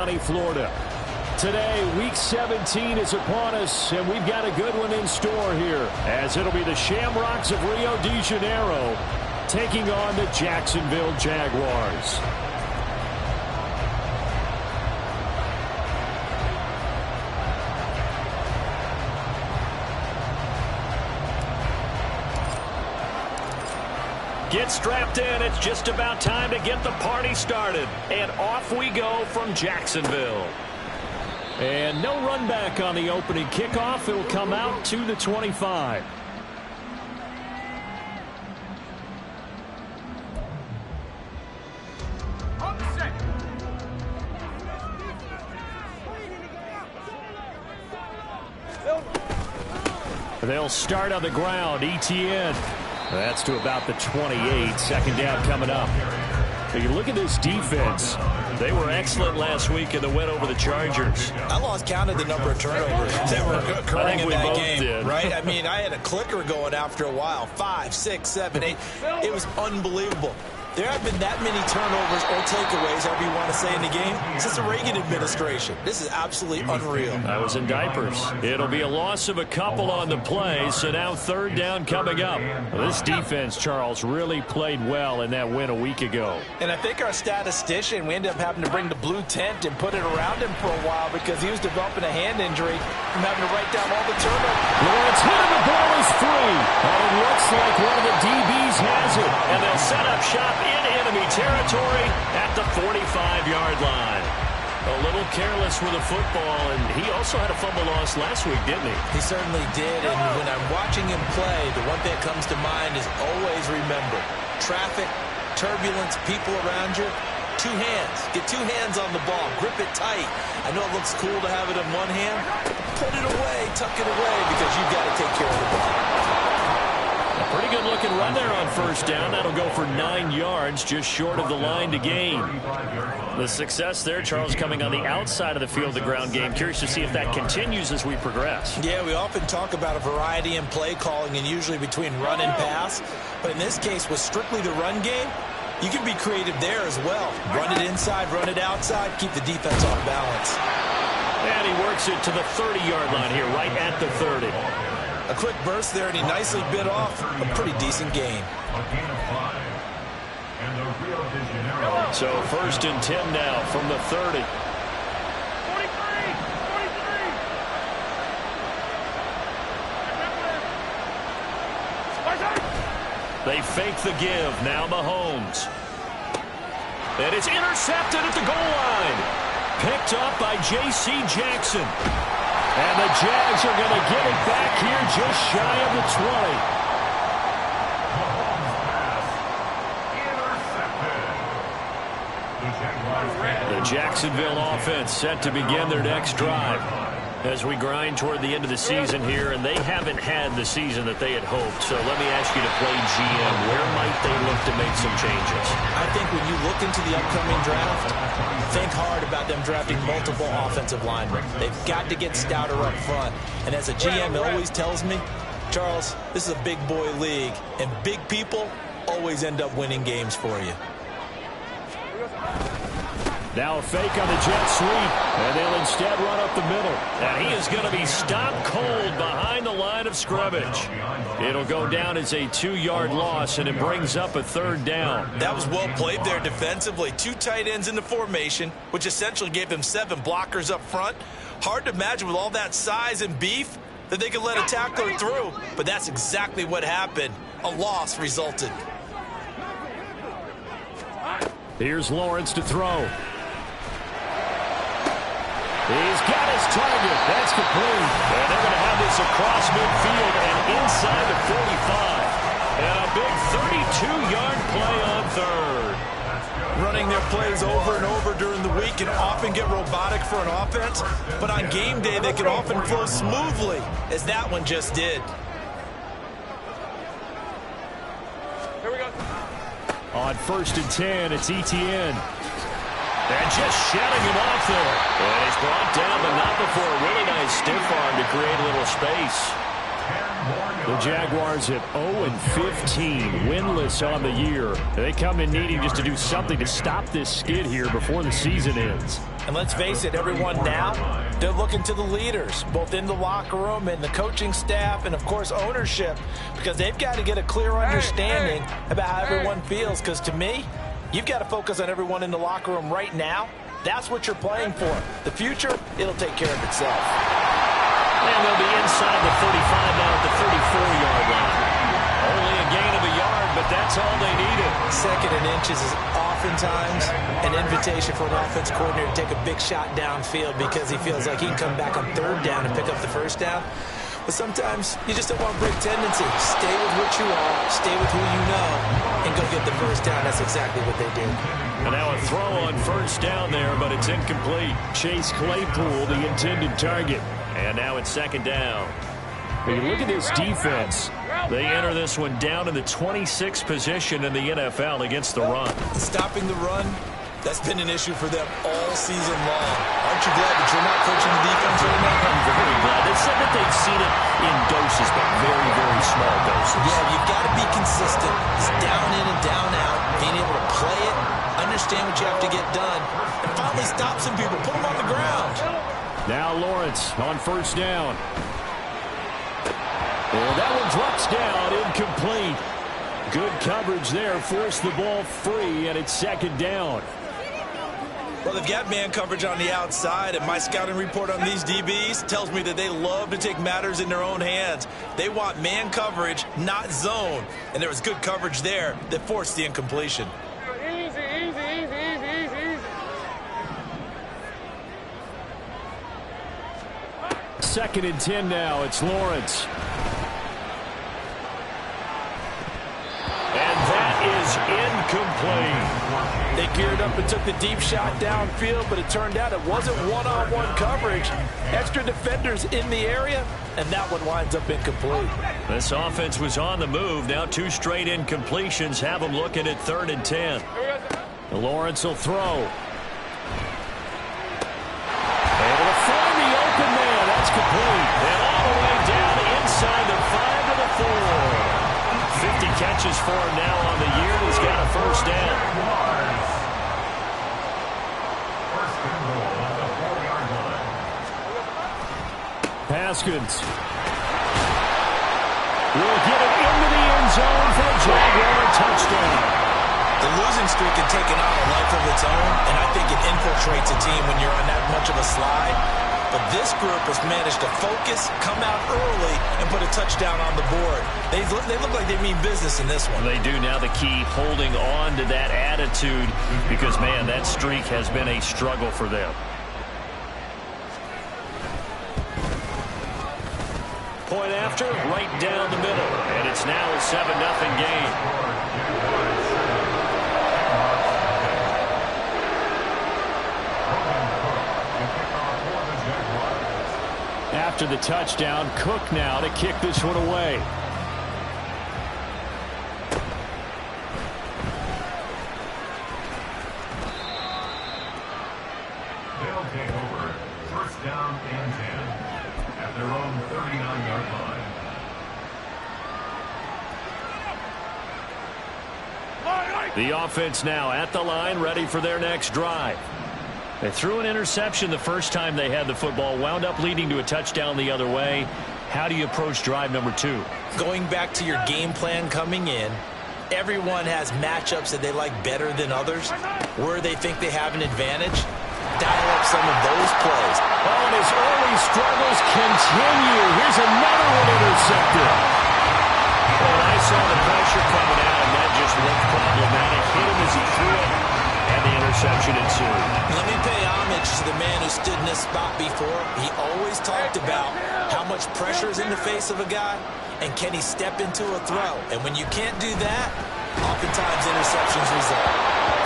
Florida. Today, week 17 is upon us, and we've got a good one in store here, as it'll be the Shamrocks of Rio de Janeiro taking on the Jacksonville Jaguars. Get strapped in. It's just about time to get the party started. And off we go from Jacksonville. And no run back on the opening kickoff. It will come out to the 25. They'll start on the ground. ETN. That's to about the 28. Second down coming up. You look at this defense. They were excellent last week in the win over the Chargers. I lost count of the number of turnovers that were occurring in that game. Did. Right? I mean, I had a clicker going after a while. 5, 6, 7, 8. It was unbelievable. There have been that many turnovers or takeaways, however you want to say, in the game since the Reagan administration. This is absolutely unreal. I was in diapers. It'll be a loss of a couple on the play, so now third down coming up. This defense, Charles, really played well in that win a week ago. And I think our statistician, we ended up having to bring the blue tent and put it around him for a while because he was developing a hand injury from having to write down all the turnovers. Lawrence hit him, the ball is free. And it looks like one of the DBs has it. And they'll set up shop in enemy territory at the 45-yard line. A little careless with the football, and he also had a fumble loss last week, didn't he? He certainly did, and when I'm watching him play, the one thing that comes to mind is always remember, traffic, turbulence, people around you, two hands. Get two hands on the ball. Grip it tight. I know it looks cool to have it in one hand. Put it away, tuck it away, because you've got to take care of the ball. A pretty good looking run there on first down. That'll go for 9 yards, just short of the line to gain. The success there, Charles, coming on the outside of the field, the ground game. Curious to see if that continues as we progress. Yeah, we often talk about a variety in play calling and usually between run and pass. But in this case, with strictly the run game, you can be creative there as well. Run it inside, run it outside, keep the defense off balance. And he works it to the 30-yard line here, right at the 30. A quick burst there, and he nicely bit off a pretty decent gain. So first and 10 now from the 30. They fake the give. Now Mahomes. And it's intercepted at the goal line. Picked up by J.C. Jackson. And the Jags are going to get it back here just shy of the 20. The Jacksonville offense set to begin their next drive as we grind toward the end of the season here, and they haven't had the season that they had hoped. So let me ask you to play GM. Where might they look to make some changes? I think when you look into the upcoming draft, think hard about them drafting multiple offensive linemen. They've got to get stouter up front. And as a GM always tells me, Charles, this is a big boy league, and big people always end up winning games for you. Now a fake on the jet sweep, and they'll instead run up the middle. And he is going to be stopped cold behind the line of scrimmage. It'll go down as a 2-yard loss, and it brings up a third down. That was well played there defensively. 2 tight ends in the formation, which essentially gave them 7 blockers up front. Hard to imagine with all that size and beef that they could let a tackler through. But that's exactly what happened. A loss resulted. Here's Lawrence to throw. He's got his target. That's complete. And they're going to have this across midfield and inside the 45. And a big 32-yard play on third. Running their plays over and over during the week can often get robotic for an offense, but on game day they can often flow smoothly, as that one just did. Here we go. On first and 10, it's ETN. And just shutting him off there. And he's brought down, but not before a really nice stiff arm to create a little space. The Jaguars at 0-15, winless on the year. They come in needing just to do something to stop this skid here before the season ends. And let's face it, everyone now, they're looking to the leaders, both in the locker room and the coaching staff and, of course, ownership, because they've got to get a clear understanding about how everyone feels. Because to me, you've got to focus on everyone in the locker room right now. That's what you're playing for. The future, it'll take care of itself. And they'll be inside the 35 now at the 34-yard line. Only a gain of a yard, but that's all they needed. Second and inches is oftentimes an invitation for an offense coordinator to take a big shot downfield because he feels like he can come back on third down and pick up the first down. But sometimes you just don't want to break tendency. Stay with what you are, stay with who you know, and go get the first down. That's exactly what they did. And now a throw on first down there, but it's incomplete. Chase Claypool, the intended target. And now it's second down. When you look at this defense, they enter this one down in the 26th position in the NFL against the run. Stopping the run, that's been an issue for them all season long. Aren't you glad that you're not coaching the defense right now? I'm very glad. They said that they've seen it in doses, but very, very small doses. Yeah, you've got to be consistent. It's down in and down out. Being able to play it, understand what you have to get done, and finally stop some people, put them on the ground. Now Lawrence on first down. And that one drops down, incomplete. Good coverage there, forced the ball free, and it's second down. Well, they've got man coverage on the outside, and my scouting report on these DBs tells me that they love to take matters in their own hands. They want man coverage, not zone, and there was good coverage there that forced the incompletion. Second and 10 now. It's Lawrence. And that is incomplete. They geared up and took the deep shot downfield, but it turned out it wasn't one-on-one coverage. Extra defenders in the area, and that one winds up incomplete. This offense was on the move. Now two straight incompletions have them looking at third and 10. Lawrence will throw. Able to find the open man. That's complete. And all the way down inside the 5 to the 4. 50 catches for him now on the year. He's got a first down. Haskins will get it into the end zone for a Jaguar touchdown. The losing streak had taken on a life of its own, and I think it infiltrates a team when you're on that much of a slide. But this group has managed to focus, come out early, and put a touchdown on the board. They look like they mean business in this one. They do. Now the key, holding on to that attitude, because, man, that streak has been a struggle for them. Point after, right down the middle. And it's now a 7-0 game. After the touchdown, Cook now to kick this one away. They'll take over. First down and 10 at their own 39-yard line. The offense now at the line, ready for their next drive. They threw an interception the first time they had the football, wound up leading to a touchdown the other way. How do you approach drive number 2? Going back to your game plan coming in, everyone has matchups that they like better than others, where they think they have an advantage. Dial up some of those plays. Oh, and his early struggles continue. Here's another one intercepted. Oh, I saw the pressure coming out, and that just looked problematic. Hit him as he threw it, and the interception ensued. Let me pay homage to the man who stood in this spot before. He always talked about how much pressure is in the face of a guy, and can he step into a throw. And when you can't do that, oftentimes interceptions result.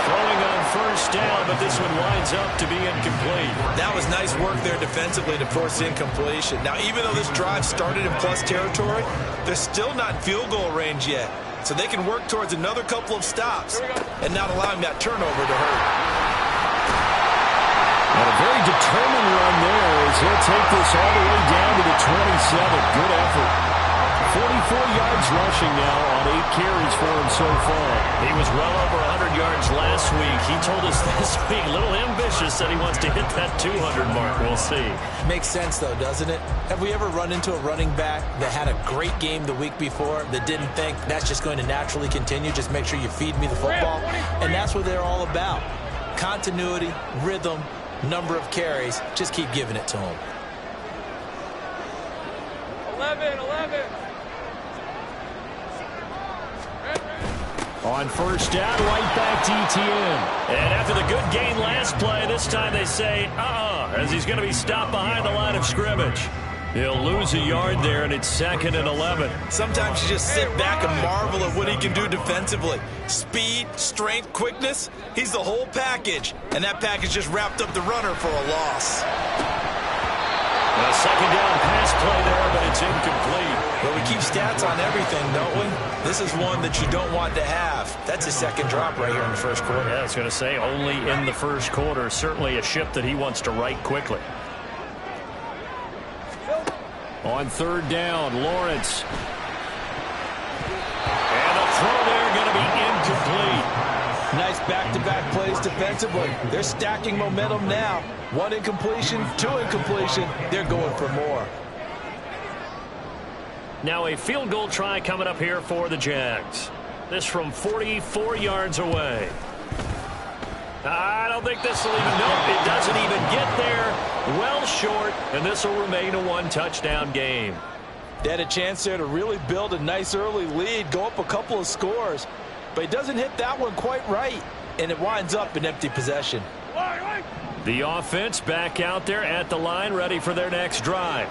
Throwing on first down, but this one winds up to be incomplete. That was nice work there defensively to force incompletion. Now, even though this drive started in plus territory, they're still not in field goal range yet. So they can work towards another couple of stops and not allowing that turnover to hurt. And a very determined run there as he'll take this all the way down to the 27. Good effort. 44 yards rushing now on 8 carries for him so far. He was well over 100 yards last week. He told us this week, a little ambitious, that he wants to hit that 200 mark. We'll see. Makes sense, though, doesn't it? Have we ever run into a running back that had a great game the week before that didn't think that's just going to naturally continue? Just make sure you feed me the football. And that's what they're all about. Continuity, rhythm, number of carries. Just keep giving it to them. 11. On first down, right back to ETN. And after the good gain last play, this time they say, as he's going to be stopped behind the line of scrimmage. He'll lose a yard there, and it's 2nd and 11. Sometimes you just sit back and marvel at what he can do defensively. Speed, strength, quickness, he's the whole package. And that package just wrapped up the runner for a loss. A second down pass play there, but it's incomplete. But we keep stats on everything, don't we? This is one that you don't want to have. That's a second drop right here in the first quarter. Yeah, I was going to say only in the first quarter. Certainly a ship that he wants to right quickly. On third down, Lawrence. And a throw there going to be incomplete. Nice back-to-back plays defensively. They're stacking momentum now. 1 incompletion, 2 incompletion. They're going for more. Now a field goal try coming up here for the Jags. This from 44 yards away. I don't think this will even, nope, it doesn't even get there. Well short, and this will remain a 1-touchdown game. They had a chance there to really build a nice early lead, go up a couple of scores. But he doesn't hit that one quite right, and it winds up in empty possession. The offense back out there at the line, ready for their next drive.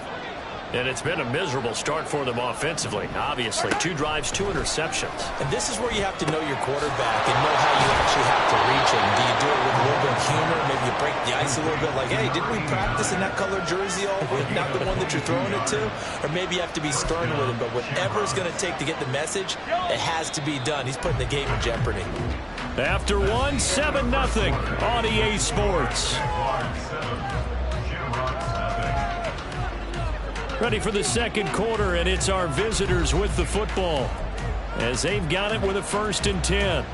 And it's been a miserable start for them offensively. Obviously, 2 drives, 2 interceptions. And this is where you have to know your quarterback and know how you actually have to reach him. Do you do it with a little bit of humor? Maybe you break the ice a little bit like, hey, didn't we practice in that colored jersey all week? Not the one that you're throwing it to? Or maybe you have to be stern with him. But whatever it's going to take to get the message, it has to be done. He's putting the game in jeopardy. After 1, 7-0 on EA Sports. Ready for the second quarter, and it's our visitors with the football as they've got it with a 1st and 10.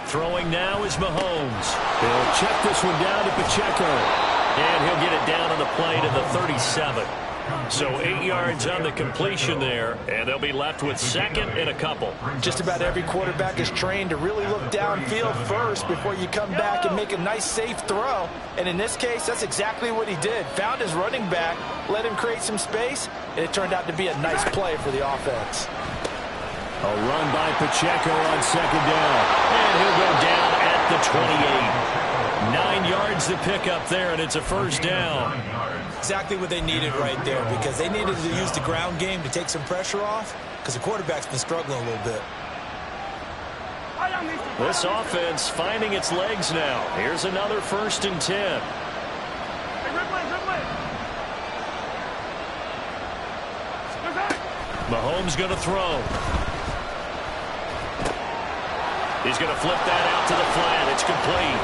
Throwing now is Mahomes. He'll check this one down to Pacheco. And he'll get it down on the play to the 37. So 8 yards on the completion there, and they'll be left with 2nd and a couple. Just about every quarterback is trained to really look downfield first before you come back and make a nice, safe throw. And in this case, that's exactly what he did. Found his running back, let him create some space, and it turned out to be a nice play for the offense. A run by Pacheco on 2nd down. And he'll go down at the 28. 9 yards to pick up there, and it's a 1st down. Exactly what they needed right there, because they needed to use the ground game to take some pressure off, because the quarterback's been struggling a little bit. This offense finding its legs now. Here's another 1st and 10. Mahomes going to throw. He's going to flip that out to the flat. It's complete.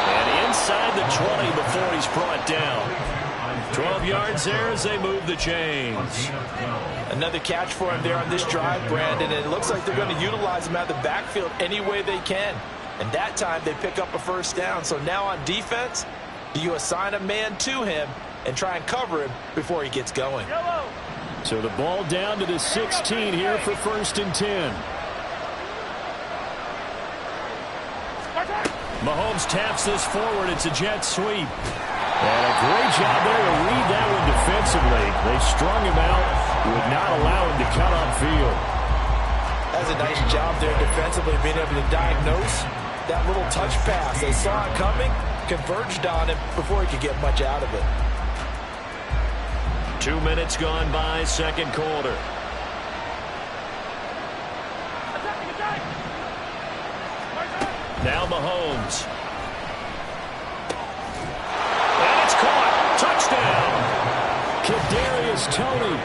And inside the 20 before he's brought down. 12 yards there as they move the chains. Another catch for him there on this drive, Brandon. And it looks like they're going to utilize him out of the backfield any way they can. And that time they pick up a 1st down. So now on defense, do you assign a man to him and try and cover him before he gets going? So the ball down to the 16 here for 1st and 10. Mahomes taps this forward. It's a jet sweep. And a great job there to read that one defensively. They strung him out, would not allow him to cut upfield. That's a nice job there defensively, being able to diagnose that little touch pass. They saw it coming, converged on him before he could get much out of it. 2 minutes gone by, 2nd quarter. Now Mahomes. And it's caught. Touchdown. Kadarius Toney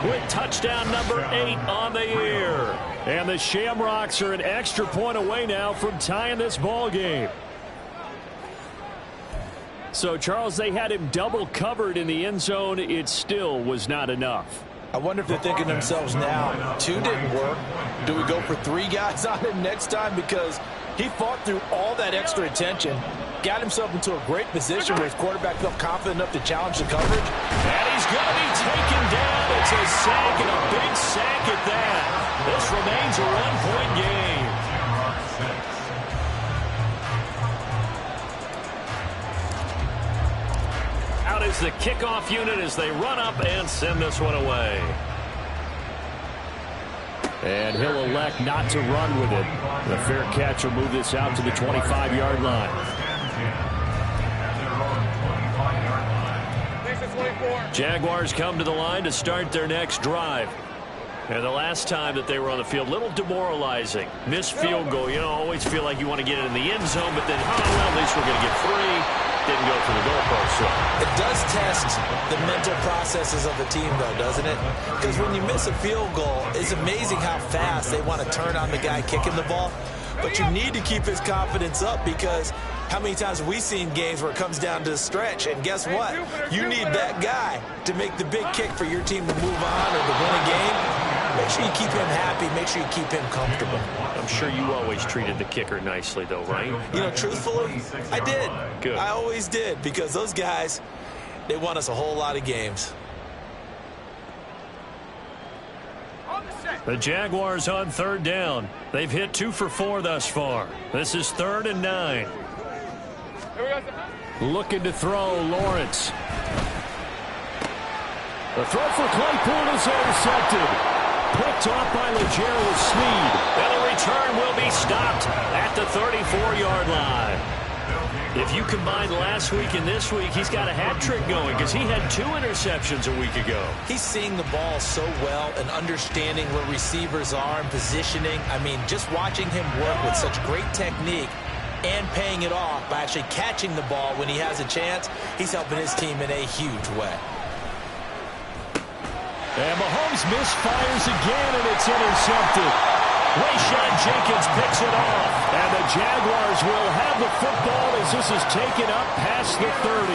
with touchdown number 8 on the year. And the Shamrocks are an extra point away now from tying this ball game. So, Charles, they had him double covered in the end zone. It still was not enough. I wonder if they're thinking to themselves now, 2 didn't work. Do we go for 3 guys on him next time? Because he fought through all that extra attention, got himself into a great position where his quarterback felt confident enough to challenge the coverage. And he's going to be taken down. It's a sack, and a big sack at that. This remains a 1-point game. Out is the kickoff unit as they run up and send this one away. And he'll elect not to run with it. The fair catch will move this out to the 25-yard line. Jaguars come to the line to start their next drive. And the last time that they were on the field, a little demoralizing. Missed field goal. You know, always feel like you want to get it in the end zone, but then, well, at least we're going to get 3. Didn't go for the goalpost. So it does test the mental processes of the team, though, doesn't it? Because when you miss a field goal, it's amazing how fast they want to turn on the guy kicking the ball. But you need to keep his confidence up, because how many times have we seen games where it comes down to the stretch, and guess what? You need that guy to make the big kick for your team to move on or to win a game. Make sure you keep him happy. Make sure you keep him comfortable. I'm sure you always treated the kicker nicely, though, right? You know, truthfully, I did. Good. I always did, because those guys, they won us a whole lot of games. The Jaguars on 3rd down. They've hit 2 for 4 thus far. This is 3rd and 9. Looking to throw, Lawrence. The throw for Claypool is intercepted. Picked off by Legero Sneed. And the return will be stopped at the 34-yard line. If you combine last week and this week, he's got a hat trick going, because he had 2 interceptions a week ago. He's seeing the ball so well and understanding where receivers are and positioning. I mean, just watching him work with such great technique and paying it off by actually catching the ball when he has a chance, he's helping his team in a huge way. And Mahomes misfires again, and it's intercepted. Rayshon Jenkins picks it off. And the Jaguars will have the football as this is taken up past the 30.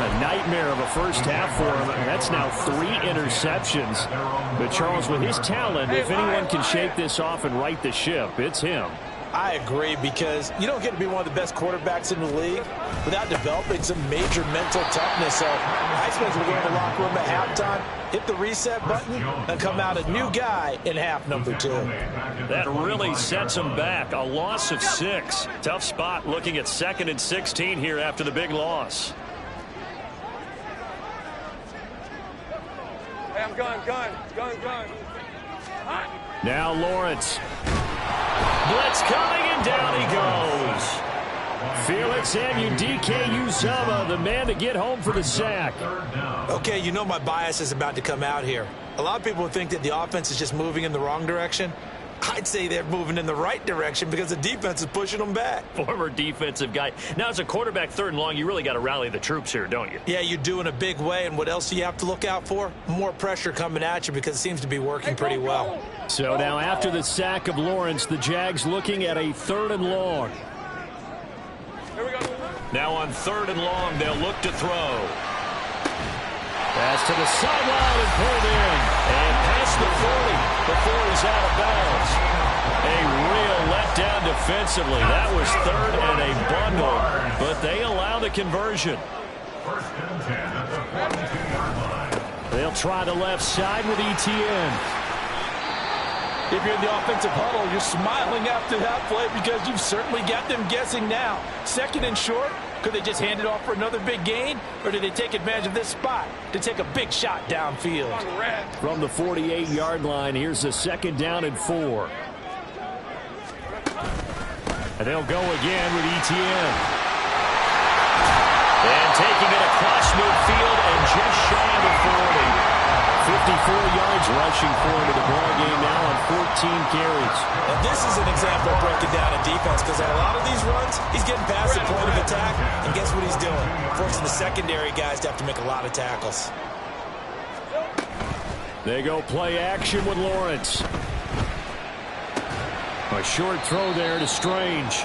A nightmare of a first half for him. That's now 3 interceptions. But Charles, with his talent, if anyone can shake this off and right the ship, it's him. I agree, because you don't get to be one of the best quarterbacks in the league without developing some major mental toughness. So I suppose we'll go in the locker room at halftime, hit the reset button, and come out a new guy in half number 2. That really sets him back. A loss of 6. Tough spot looking at 2nd and 16 here after the big loss. Hey, I'm gun. Now Lawrence. Blitz coming, and down he goes. Felix Anudike-Uzomah, the man to get home for the sack. Okay, you know my bias is about to come out here. A lot of people would think that the offense is just moving in the wrong direction. I'd say they're moving in the right direction because the defense is pushing them back. Former defensive guy. Now, as a quarterback 3rd and long, you really got to rally the troops here, don't you? Yeah, you do in a big way. And what else do you have to look out for? More pressure coming at you, because it seems to be working pretty well. So now after the sack of Lawrence, the Jags looking at a 3rd and long. Now on 3rd and long, they'll look to throw. Pass to the sideline and pulled in. And past the 40 before he's out of bounds. A real letdown defensively. That was 3rd and a bundle, but they allow the conversion. 1st and 10 at the 42-yard line. They'll try the left side with Etienne. If you're in the offensive huddle, you're smiling after that play because you've certainly got them guessing now. 2nd and short. Could they just hand it off for another big gain, or did they take advantage of this spot to take a big shot downfield? From the 48-yard line, here's a 2nd down and 4. And they'll go again with Etienne. And taking it across midfield and just shy of the 40. 54 yards rushing for him in the ball game now on 14 carries. And this is an example of breaking down a defense, because at a lot of these runs, he's getting past the point of attack, and guess what he's doing? Forcing the secondary guys to have to make a lot of tackles. They go play action with Lawrence. A short throw there to Strange.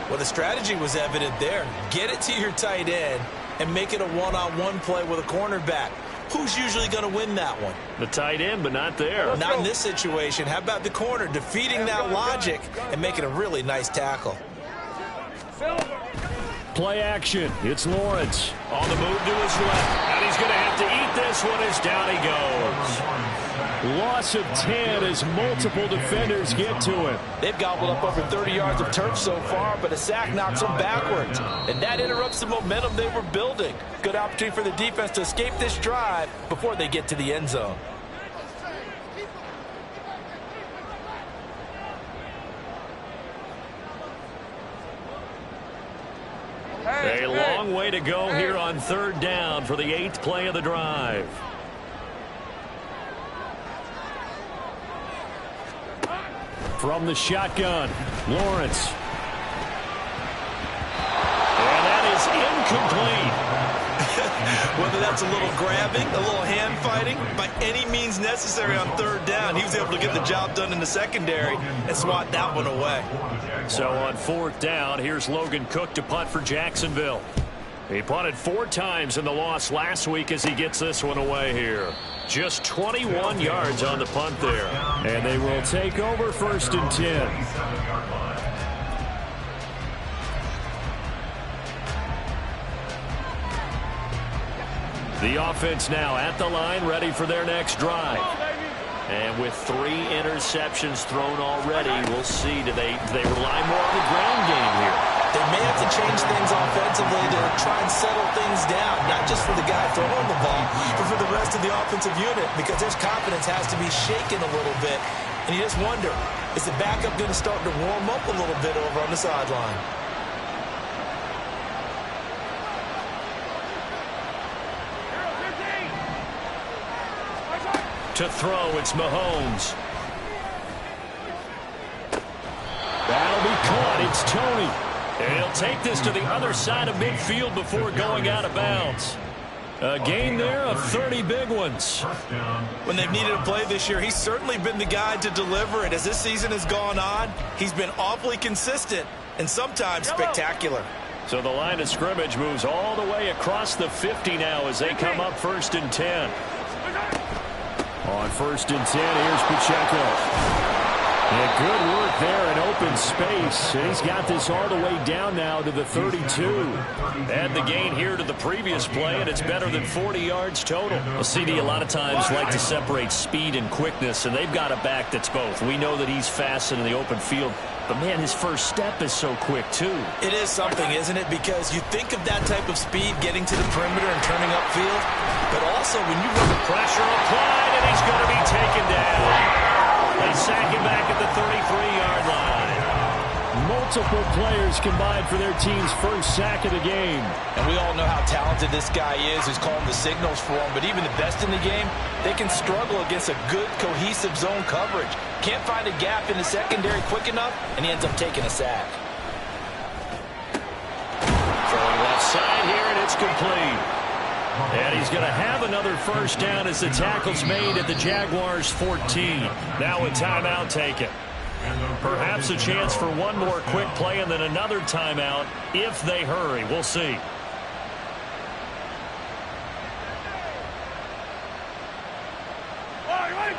Well, the strategy was evident there. Get it to your tight end and make it a one-on-one play with a cornerback. Who's usually going to win that one? The tight end, but not there. Not in this situation. How about the corner defeating that logic and making a really nice tackle? Play action. It's Lawrence on the move to his left. And he's going to have to eat this one as down he goes. Loss of 10 as multiple defenders get to him. They've gobbled up over 30 yards of turf so far, but a sack knocks them backwards. And that interrupts the momentum they were building. Good opportunity for the defense to escape this drive before they get to the end zone. A long way to go here on third down for the 8th play of the drive. From the shotgun, Lawrence. And that is incomplete. Whether that's a little grabbing, a little hand fighting, by any means necessary on third down, he was able to get the job done in the secondary and swat that one away. So on 4th down, here's Logan Cook to punt for Jacksonville. He punted 4 times in the loss last week as he gets this one away here. Just 21 yards on the punt there. And they will take over 1st and 10. The offense now at the line, ready for their next drive. And with 3 interceptions thrown already, we'll see. Do they rely more on the ground game here? They may have to change things offensively to try and settle things down, not just for the guy throwing the ball, but for the rest of the offensive unit, because his confidence has to be shaken a little bit. And you just wonder, is the backup going to start to warm up a little bit over on the sideline? To throw, it's Mahomes. That'll be caught. It's Tony. And he'll take this to the other side of midfield before going out of bounds. A gain there of 30 big ones. When they've needed a play this year, he's certainly been the guy to deliver it. As this season has gone on, he's been awfully consistent and sometimes spectacular. So the line of scrimmage moves all the way across the 50 now as they come up 1st and 10. On 1st and 10, here's Pacheco. Yeah, good work there in open space. And he's got this all the way down now to the 32. Add the gain here to the previous play, and it's better than 40 yards total. Well, CD a lot of times like to separate speed and quickness, and they've got a back that's both. We know that he's fast in the open field, but, man, his first step is so quick, too. It is something, isn't it? Because you think of that type of speed getting to the perimeter and turning upfield, but also when you run the pressure applied, and he's going to be taken down. They sack him back at the 33-yard line. Multiple players combined for their team's first sack of the game. And we all know how talented this guy is who's calling the signals for him, but even the best in the game, they can struggle against a good, cohesive zone coverage. Can't find a gap in the secondary quick enough, and he ends up taking a sack. Throwing left side here, and it's complete. And he's going to have another first down as the tackle's made at the Jaguars' 14. Now a timeout taken. Perhaps a chance for one more quick play and then another timeout if they hurry. We'll see.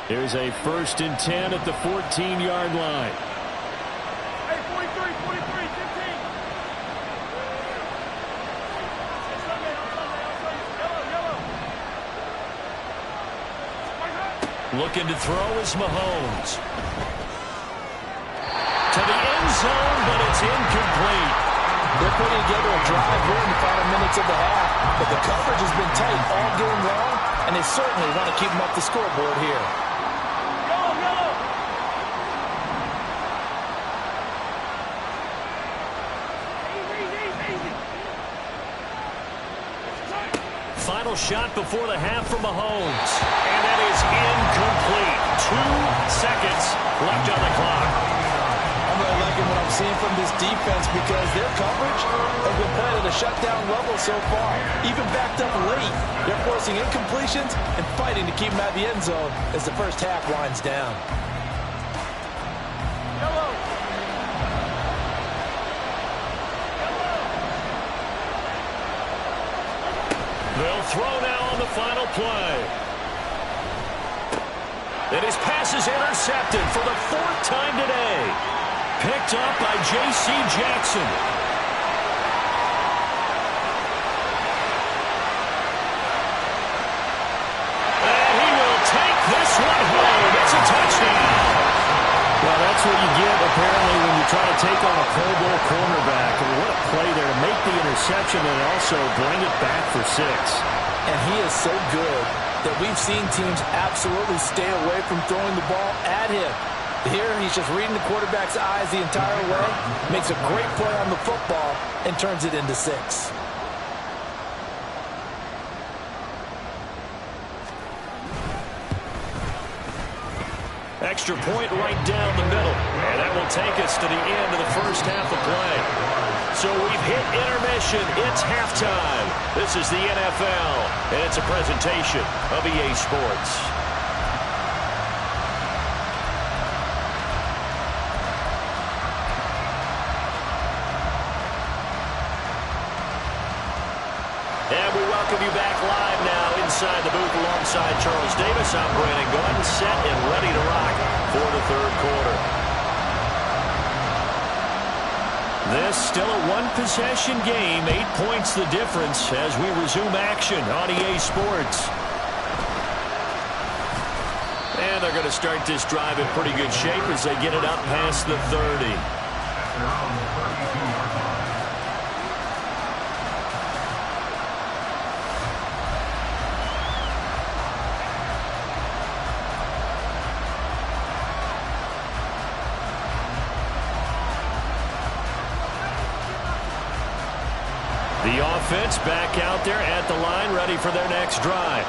Here's a 1st and 10 at the 14-yard line. Hey, 43, 15. Looking to throw is Mahomes. To the end zone, but it's incomplete. They're putting together a drive here in the final minutes of the half, but the coverage has been tight all game long, and they certainly want to keep them off the scoreboard here. Final shot before the half from Mahomes. And that is incomplete. 2 seconds left on the clock. I'm really liking what I'm seeing from this defense because their coverage has been playing at a shutdown level so far. Even backed up late, they're forcing incompletions and fighting to keep them out of the end zone as the first half winds down. throw now on the final play. And his pass is intercepted for the 4th time today. Picked up by J.C. Jackson. And he will take this one home. It's a touchdown. Well, that's what you get, apparently, when you try to take on a Pro Bowl cornerback. I mean, what a play there to make the interception and also bring it back for 6. And he is so good that we've seen teams absolutely stay away from throwing the ball at him. Here, he's just reading the quarterback's eyes the entire way, makes a great play on the football, and turns it into 6. Extra point right down the middle. And that will take us to the end of the first half of play. So we've hit intermission. It's halftime. This is the NFL, and it's a presentation of EA Sports. And we welcome you back live now inside the booth alongside Charles Davis. I'm Brandon Gordon, set and ready to rock for the 3rd quarter. This still a one-possession game, 8 points the difference as we resume action on EA Sports. And they're going to start this drive in pretty good shape as they get it up past the 30. The offense back out there at the line, ready for their next drive.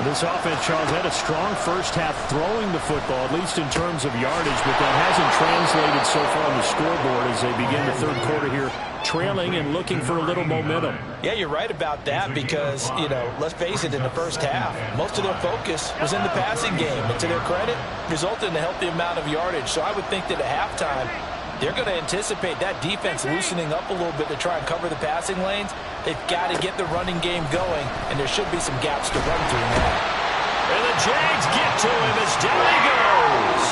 This offense, Charles, had a strong first half throwing the football, at least in terms of yardage, but that hasn't translated so far on the scoreboard as they begin the 3rd quarter here, trailing and looking for a little momentum. Yeah, you're right about that because, you know, let's face it, in the first half, most of their focus was in the passing game. And to their credit, resulted in a healthy amount of yardage. So I would think that at halftime, they're going to anticipate that defense loosening up a little bit to try and cover the passing lanes. They've got to get the running game going, and there should be some gaps to run through now. And the Jags get to him as down he goes.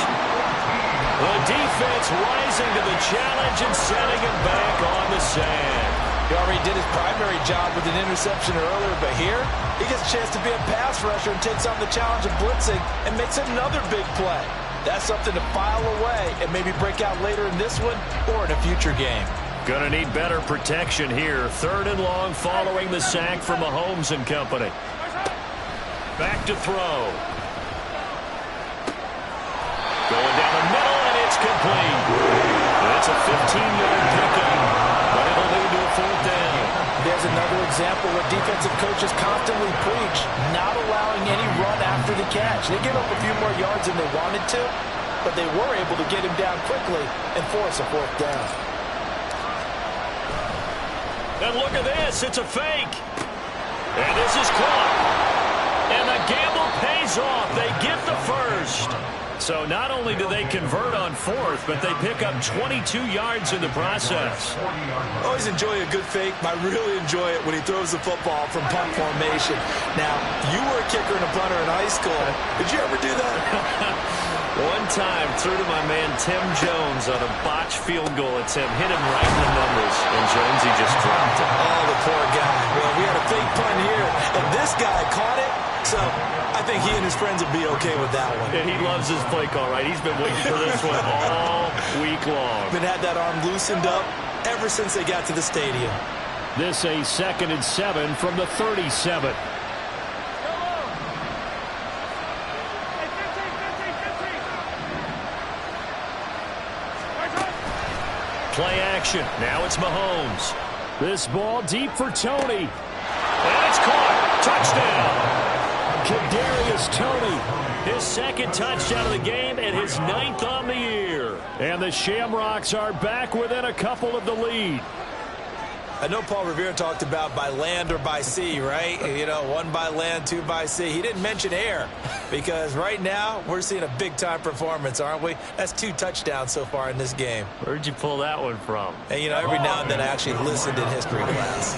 The defense rising to the challenge and setting him back on the sand. He already did his primary job with an interception earlier, but here he gets a chance to be a pass rusher and takes on the challenge of blitzing and makes another big play. That's something to file away and maybe break out later in this one or in a future game. Gonna need better protection here. 3rd and long following the sack from Mahomes and company. Back to throw. Going down the middle, and it's complete. It's a 15-yard pickup, but it'll lead to a 4th down. There's another example where defensive coaches constantly preach not allowing any run after the catch. They give up a few more yards than they wanted to, but they were able to get him down quickly and force a 4th down. And look at this. It's a fake. And this is caught. And the gamble pays off. They get the first. So not only do they convert on 4th, but they pick up 22 yards in the process. Always enjoy a good fake. I really enjoy it when he throws the football from punt formation. Now, you were a kicker and a punter in high school. Did you ever do that? One time, threw to my man Tim Jones on a botched field goal attempt. Hit him right in the numbers, and Jonesy just dropped it. Oh, the poor guy. Well, we had a fake punt here, and this guy caught it. So I think he and his friends will be okay with that one. And he loves his play call, right? He's been waiting for this one all week long. Been had that arm loosened up ever since they got to the stadium. This a 2nd and 7 from the 37. Play action. Now it's Mahomes. This ball deep for Tony. And it's caught. Touchdown. Kadarius Toney. His 2nd touchdown of the game and his 9th on the year. And the Shamrocks are back within a couple of the lead. I know Paul Revere talked about by land or by sea, right? You know, 1 by land, 2 by sea. He didn't mention air because right now we're seeing a big-time performance, aren't we? That's 2 touchdowns so far in this game. Where'd you pull that one from? And, you know, every now and then I actually listened in history class.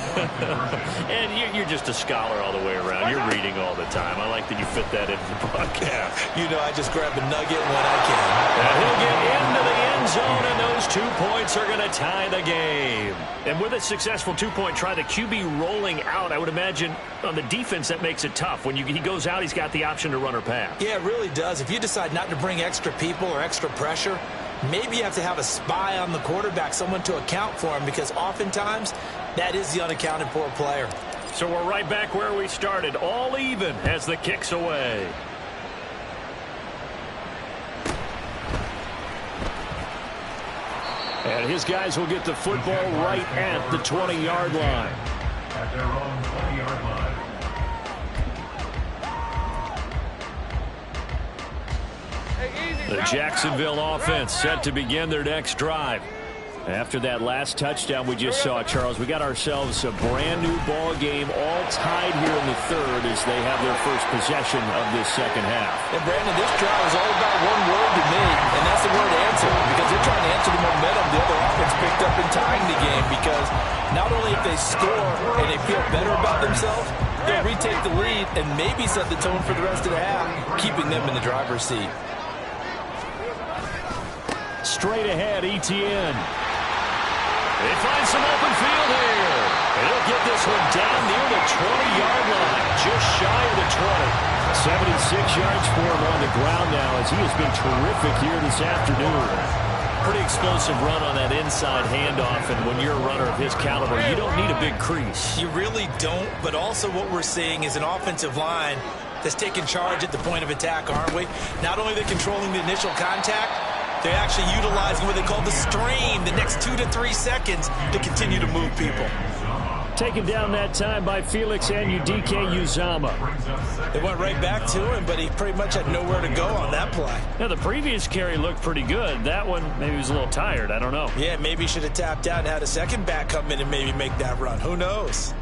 And you're just a scholar all the way around. You're reading all the time. I like that you fit that into the broadcast. You know, I just grab a nugget when I can. And he'll get into the end zone, and those 2 points are going to tie the game. And with a successful 2-point try, the QB rolling out, I would imagine on the defense that makes it tough. When he goes out, he's got the option to run or pass. Yeah, it really does. If you decide not to bring extra people or extra pressure, maybe you have to have a spy on the quarterback, someone to account for him, because oftentimes that is the unaccounted for player. So we're right back where we started, all even as the kick's away. And his guys will get the football right at the 20-yard line. At their own 20-yard line. The Jacksonville offense set to begin their next drive. After that last touchdown we just saw, Charles, we got ourselves a brand-new ball game, all tied here in the third as they have their first possession of this second half. And, Brandon, this drive is all about one word to me, and that's the word answer, because they're trying to answer the momentum the other offense picked up in tying the game, because not only if they score and they feel better about themselves, they'll retake the lead and maybe set the tone for the rest of the half, keeping them in the driver's seat. Straight ahead, Etienne. They find some open field here. And he'll get this one down near the 20-yard line, just shy of the 20. 76 yards for him on the ground now as he has been terrific here this afternoon. Pretty explosive run on that inside handoff, and when you're a runner of his caliber, you don't need a big crease. You really don't, but also what we're seeing is an offensive line that's taking charge at the point of attack, aren't we? Not only are they controlling the initial contact, they're actually utilizing what they call the strain, the next 2 to 3 seconds to continue to move people. Taken down that time by Felix Anudike-Uzomah. They went right back to him, but he pretty much had nowhere to go on that play. Now, the previous carry looked pretty good. That one, maybe he was a little tired. I don't know. Yeah, maybe he should have tapped out and had a second back come in and maybe make that run. Who knows?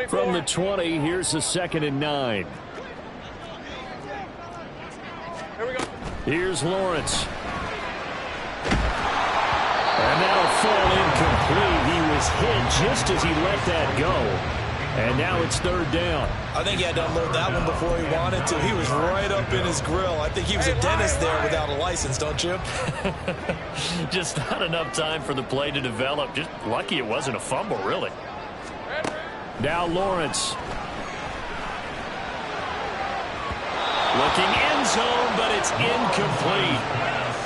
From the 20, here's the 2nd and 9. Here we go. Here's Lawrence. And that'll fall incomplete. He was hit just as he let that go. And now it's 3rd down. I think he had to unload that one before he wanted to. He was right up in his grill. I think he was a dentist there without a license, don't you? Just not enough time for the play to develop. Just lucky it wasn't a fumble, really. Now Lawrence. Looking end zone, but it's incomplete.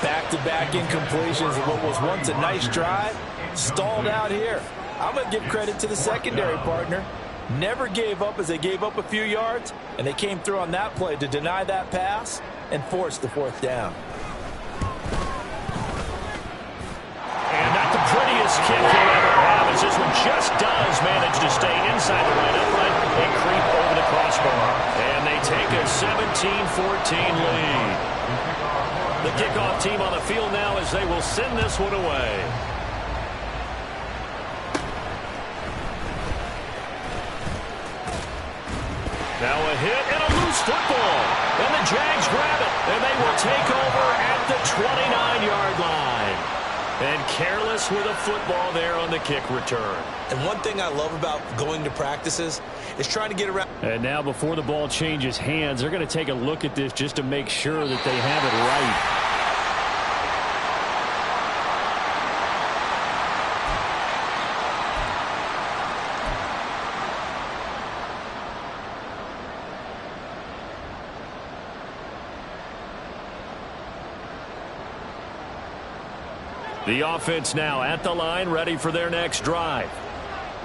Back-to-back incompletions of what was once a nice drive, stalled out here. I'm going to give credit to the secondary partner. Never gave up as they gave up a few yards, and they came through on that play to deny that pass and force the 4th down. And not the prettiest kick he'll ever have, as this one just does manage to stay inside the right upright and creep over the crossbar. And they take a 17-14 lead. The kickoff team on the field now as they will send this one away. Now a hit and a loose football. And the Jags grab it. And they will take over at the 29-yard line. And careless with a football there on the kick return. And one thing I love about going to practices is trying to get around. And now before the ball changes hands, they're going to take a look at this just to make sure that they have it right. The offense now at the line, ready for their next drive.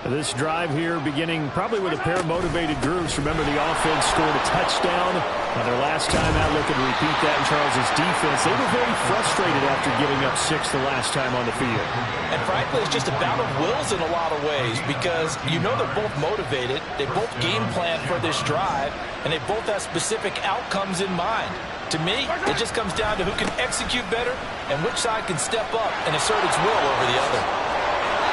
This drive here beginning probably with a pair of motivated groups. Remember, the offense scored a touchdown on their last time out, looking to repeat that in Charles's defense. They were very frustrated after giving up 6 the last time on the field. And frankly, it's just a battle of wills in a lot of ways because you know they're both motivated. They both game plan for this drive, and they both have specific outcomes in mind. To me, it just comes down to who can execute better and which side can step up and assert its will over the other.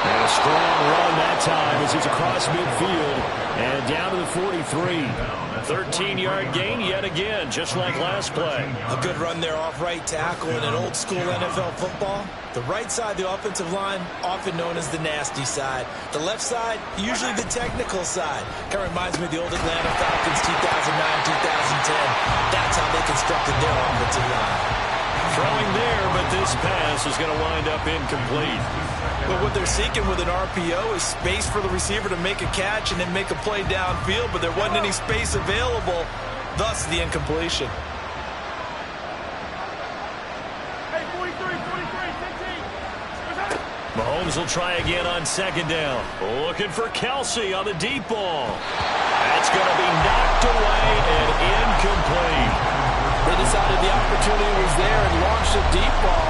And a strong run that time as he's across midfield and down to the 43. 13-yard gain yet again, just like last play. A good run there off right tackle in an old-school NFL football. The right side, the offensive line, often known as the nasty side. The left side, usually the technical side. Kind of reminds me of the old Atlanta Falcons 2009-2010. That's how they constructed their offensive line. Throwing there, but this pass is going to wind up incomplete. But what they're seeking with an RPO is space for the receiver to make a catch and then make a play downfield, but there wasn't any space available, thus the incompletion. Hey, 43, 15. Mahomes will try again on second down. Looking for Kelsey on the deep ball. That's going to be knocked away and incomplete. They decided the opportunity was there and launched a deep ball,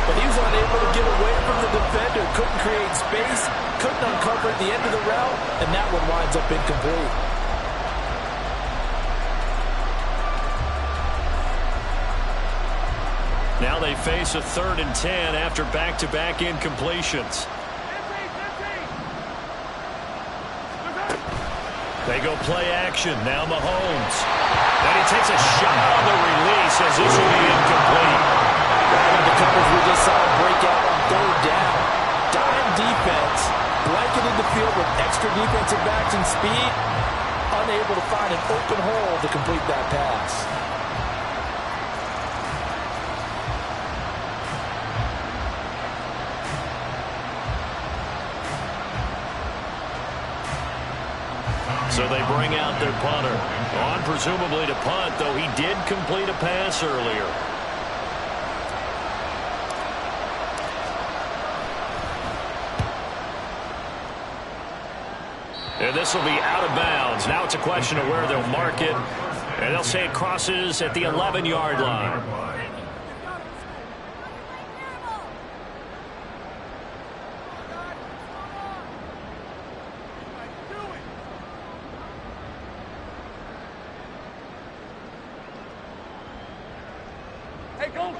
but he was unable to get away from the defender, couldn't create space, couldn't uncover at the end of the route, and that one winds up incomplete. Now they face a 3rd and 10 after back-to-back incompletions. They go play action. Now Mahomes. And he takes a shot on the release as this will be incomplete. The coverage we just saw break out on 3rd down. Dime defense, blanketed the field with extra defensive backs and speed, unable to find an open hole to complete that pass. So they bring out their punter. On presumably to punt, though he did complete a pass earlier. And this will be out of bounds. Now it's a question of where they'll mark it. And they'll say it crosses at the 11-yard line.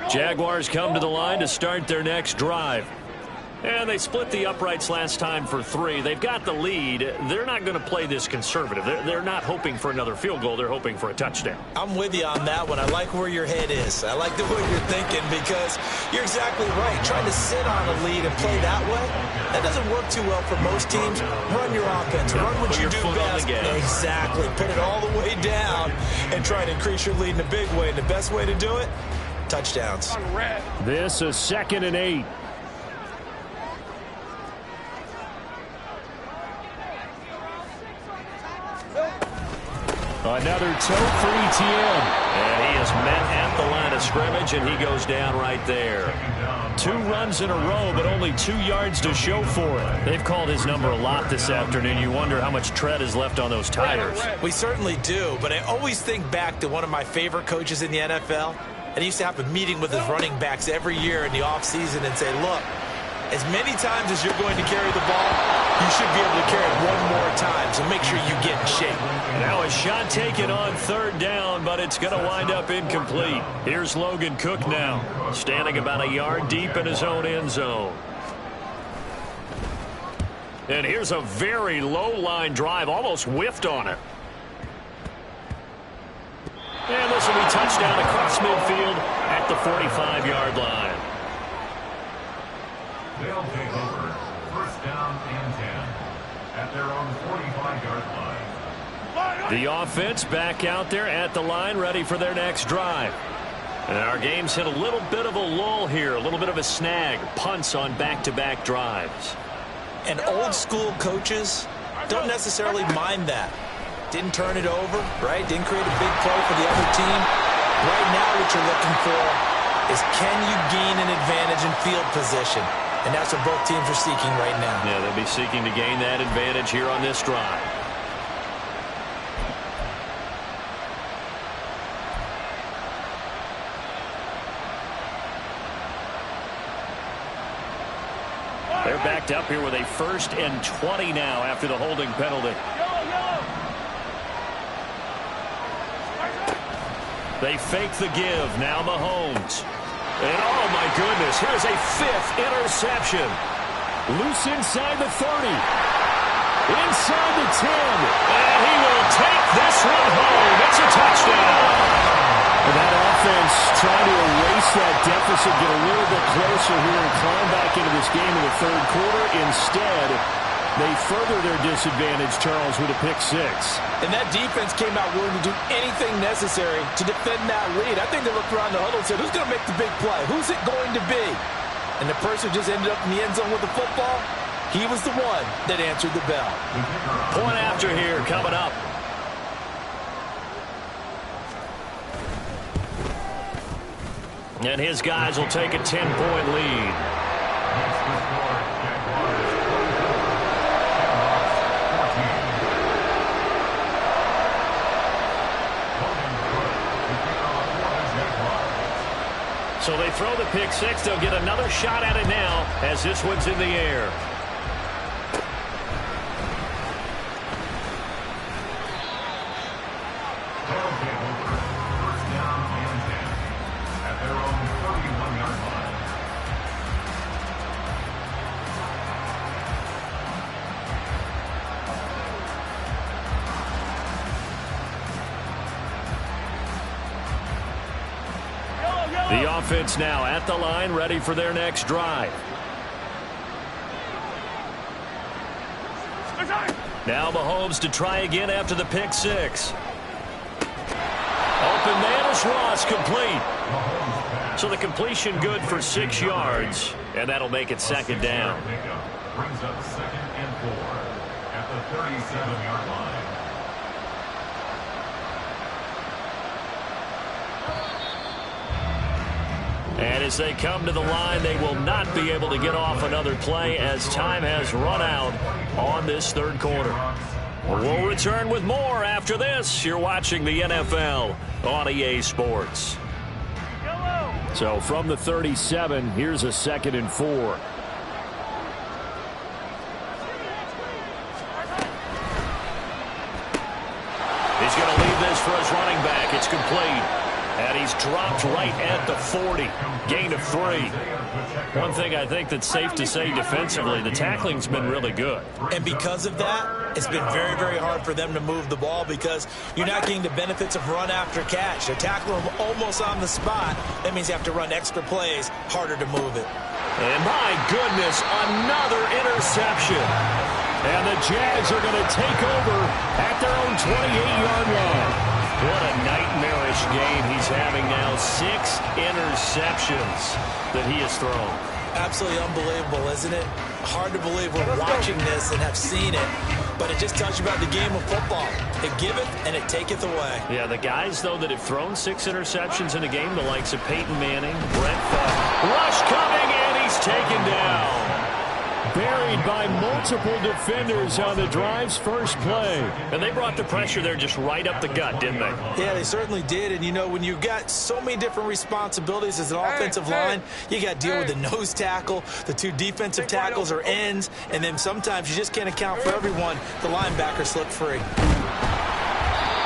Jaguars come to the line to start their next drive. And they split the uprights last time for 3. They've got the lead. They're not going to play this conservative. They're not hoping for another field goal. They're hoping for a touchdown. I'm with you on that one. I like where your head is. I like the way you're thinking because you're exactly right. Trying to sit on a lead and play that way, that doesn't work too well for most teams. Run your offense. Run what you do best. Exactly. Put it all the way down and try to increase your lead in a big way. And the best way to do it, touchdowns. This is 2nd and 8. Another toe for ETN. And he is met at the line of scrimmage, and he goes down right there. 2 runs in a row, but only 2 yards to show for it. They've called his number a lot this afternoon. You wonder how much tread is left on those tires. We certainly do, but I always think back to one of my favorite coaches in the NFL. And he used to have a meeting with his running backs every year in the offseason and say, look, as many times as you're going to carry the ball, you should be able to carry it one more time, so make sure you get in shape. Now a shot taken on 3rd down, but it's going to wind up incomplete. Here's Logan Cook now, standing about a yard deep in his own end zone. And here's a very low-line drive, almost whiffed on it. And this will be touchdown across midfield at the 45-yard line. They'll take over 1st down and 10 at their own 45-yard line. The offense back out there at the line, ready for their next drive. And our game's hit a little bit of a lull here, a little bit of a snag, punts on back-to-back drives. And old-school coaches don't necessarily mind that. Didn't turn it over, right? Didn't create a big play for the other team. Right now what you're looking for is can you gain an advantage in field position? And that's what both teams are seeking right now. Yeah, they'll be seeking to gain that advantage here on this drive. They're backed up here with a 1st and 20 now after the holding penalty. They fake the give. Now Mahomes. And oh, my goodness, here's a 5th interception. Loose inside the 30. Inside the 10. And he will take this one home. It's a touchdown. And that offense trying to erase that deficit, get a little bit closer here and climb back into this game in the third quarter. Instead, they further their disadvantage, Charles, with a pick 6. And that defense came out willing to do anything necessary to defend that lead. I think they looked around the huddle and said, who's going to make the big play? Who's it going to be? And the person who just ended up in the end zone with the football, he was the one that answered the bell. Point after here coming up. And his guys will take a 10-point lead. So they throw the pick 6. They'll get another shot at it now as this one's in the air. The offense now at the line, ready for their next drive. Now Mahomes to try again after the pick 6. Open man is Ross, complete. So the completion good for 6 yards, and that'll make it 2nd down. Brings up 2nd and 4 at the 37-yard line. And as they come to the line, they will not be able to get off another play as time has run out on this third quarter. We'll return with more after this. You're watching the NFL on EA Sports. So from the 37, here's a 2nd and 4. He's going to leave this for his running back. It's complete. And he's dropped right at the 40. Gain of 3. One thing I think that's safe to say defensively, the tackling's been really good. And because of that, it's been very, very hard for them to move the ball because you're not getting the benefits of run after catch. They're tackling them almost on the spot. That means you have to run extra plays, harder to move it. And my goodness, another interception. And the Jags are going to take over at their own 28-yard line. What a nightmarish game he's having now. 6 interceptions that he has thrown. Absolutely unbelievable, isn't it? Hard to believe we're watching this and have seen it, but it just tells you about the game of football. It giveth and it taketh away. Yeah, the guys, though, that have thrown 6 interceptions in a game, the likes of Peyton Manning, Brett Favre. Rush coming, and he's taken down. Buried by multiple defenders on the drive's first play. And they brought the pressure there just right up the gut, didn't they? Yeah, they certainly did. And, you know, when you've got so many different responsibilities as an offensive line, you got to deal with the nose tackle, the 2 defensive tackles or ends, and then sometimes you just can't account for everyone. The linebacker slipped free.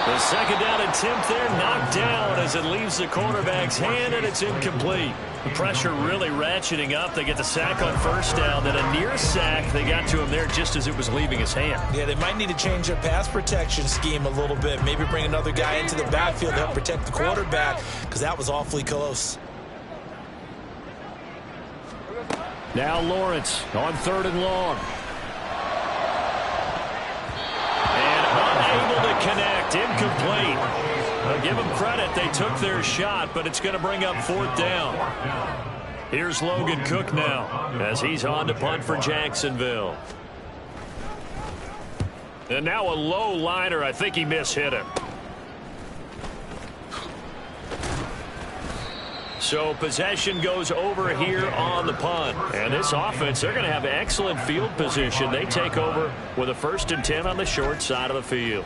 The 2nd down attempt there knocked down as it leaves the cornerback's hand, and it's incomplete. The pressure really ratcheting up. They get the sack on 1st down, then a near sack. They got to him there just as it was leaving his hand. Yeah, they might need to change their pass protection scheme a little bit. Maybe bring another guy into the backfield to help protect the quarterback because that was awfully close. Now Lawrence on 3rd and long. Unable to connect, incomplete. I'll give them credit, they took their shot, but it's going to bring up 4th down. Here's Logan Cook now, as he's on to punt for Jacksonville. And now a low liner, I think he mishit him. So possession goes over here on the punt. And this offense, they're going to have excellent field position. They take over with a 1st and 10 on the short side of the field.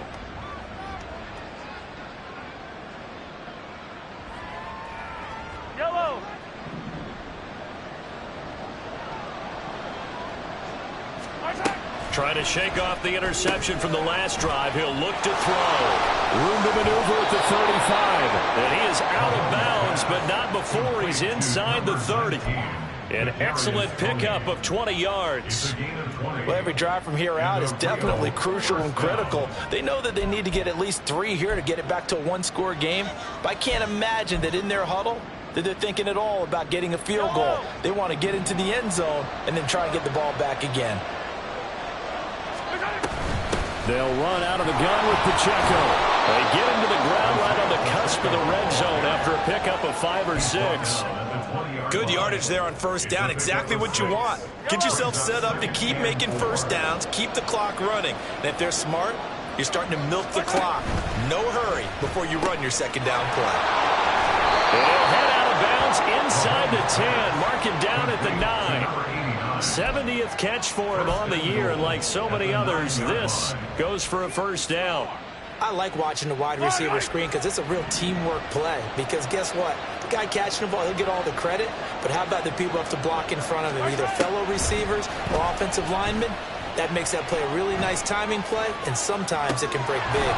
Yellow. Trying to shake off the interception from the last drive. He'll look to throw. Room to maneuver at the 35. And he is out of bounds, but not before he's inside the 30. An excellent pickup of 20 yards. Well, every drive from here out is definitely crucial and critical. They know that they need to get at least 3 here to get it back to a one-score game. But I can't imagine that in their huddle that they're thinking at all about getting a field goal. They want to get into the end zone and then try and get the ball back again. They'll run out of the gun with Pacheco. They get him to the ground right on the cusp of the red zone after a pickup of 5 or 6. Good yardage there on first down. Exactly what you want. Get yourself set up to keep making first downs, keep the clock running. And if they're smart, you're starting to milk the clock. No hurry before you run your second down play. And he'll head out of bounds inside the 10. Mark him down at the 9. 70th catch for him on the year, and like so many others, this goes for a first down. I like watching the wide receiver screen because it's a real teamwork play. Because guess what? The guy catching the ball, he'll get all the credit. But how about the people have to block in front of him, either fellow receivers or offensive linemen? That makes that play a really nice timing play, and sometimes it can break big.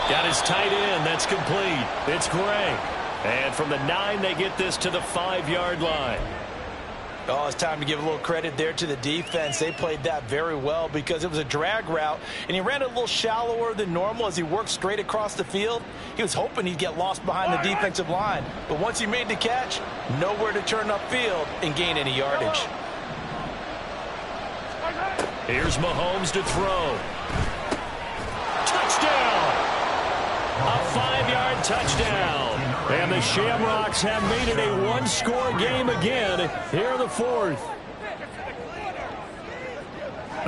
Got his tight end. That's complete. It's Gray. And from the 9, they get this to the 5-yard line. Oh, it's time to give a little credit there to the defense. They played that very well because it was a drag route, and he ran a little shallower than normal as he worked straight across the field. He was hoping he'd get lost behind the defensive line, but once he made the catch, nowhere to turn upfield and gain any yardage. Here's Mahomes to throw. Touchdown! A 5-yard touchdown. And the Shamrocks have made it a one-score game again here in the 4th.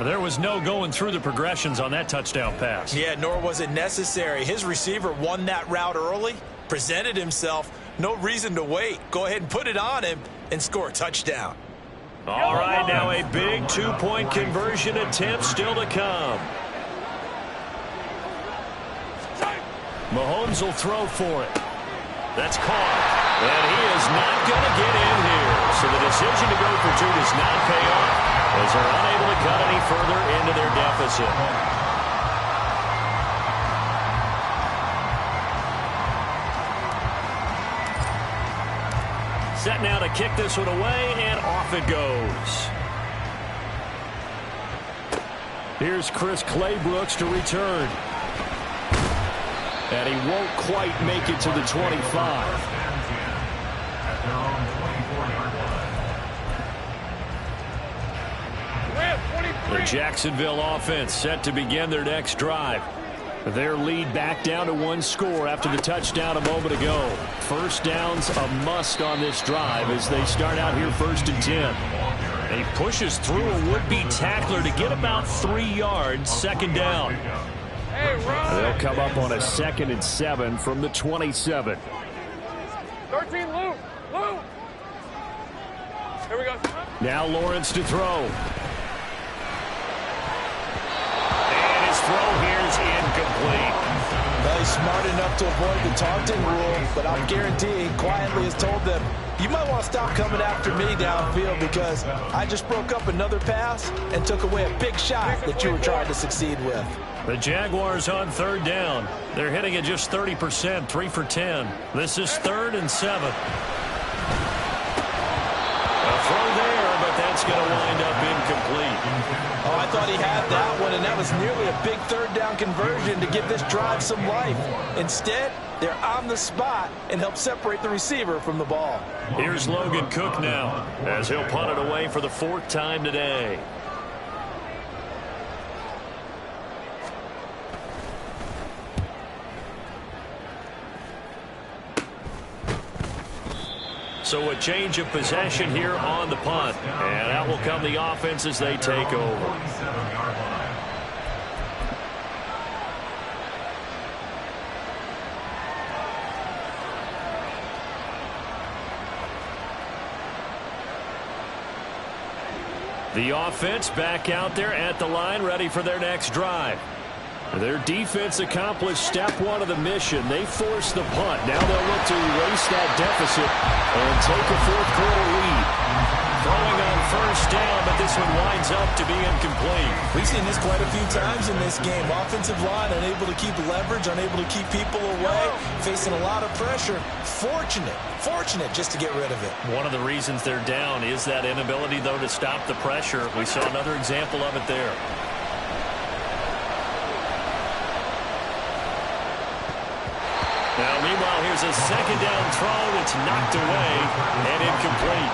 There was no going through the progressions on that touchdown pass. Yeah, nor was it necessary. His receiver won that route early, presented himself, no reason to wait. Go ahead and put it on him and score a touchdown. All right, now a big 2-point conversion attempt still to come. Mahomes will throw for it. That's caught. And he is not going to get in here. So the decision to go for 2 does not pay off as they're unable to cut any further into their deficit. Set now to kick this one away, and off it goes. Here's Chris Claybrooks to return. And he won't quite make it to the 25. The Jacksonville offense set to begin their next drive. Their lead back down to 1 score after the touchdown a moment ago. First down's a must on this drive as they start out here 1st and 10. And he pushes through a would-be tackler to get about 3 yards, 2nd down. They'll come up on a 2nd and 7 from the 27. 13, Lou. Here we go. Now Lawrence to throw. And his throw here is incomplete. Well, he's smart enough to avoid the taunting rule, but I'm guaranteeing he quietly has told them, you might want to stop coming after me downfield because I just broke up another pass and took away a big shot that you were trying to succeed with. The Jaguars on 3rd down. They're hitting at just 30%, 3 for 10. This is 3rd and 7. A throw there, but that's going to wind up incomplete. Oh, I thought he had that one, and that was nearly a big 3rd down conversion to give this drive some life. Instead, they're on the spot and help separate the receiver from the ball. Here's Logan Cook now as he'll punt it away for the 4th time today. So a change of possession here on the punt. And out will come the offense as they take over. The offense back out there at the line, ready for their next drive. Their defense accomplished step one of the mission. They forced the punt. Now they'll look to erase that deficit and take a fourth quarter lead. Throwing on first down, but this one winds up to be incomplete. We've seen this quite a few times in this game. Offensive line unable to keep leverage, unable to keep people away, facing a lot of pressure. Fortunate just to get rid of it. One of the reasons they're down is that inability, though, to stop the pressure. We saw another example of it there. Now, meanwhile, here's a second down throw that's knocked away and incomplete.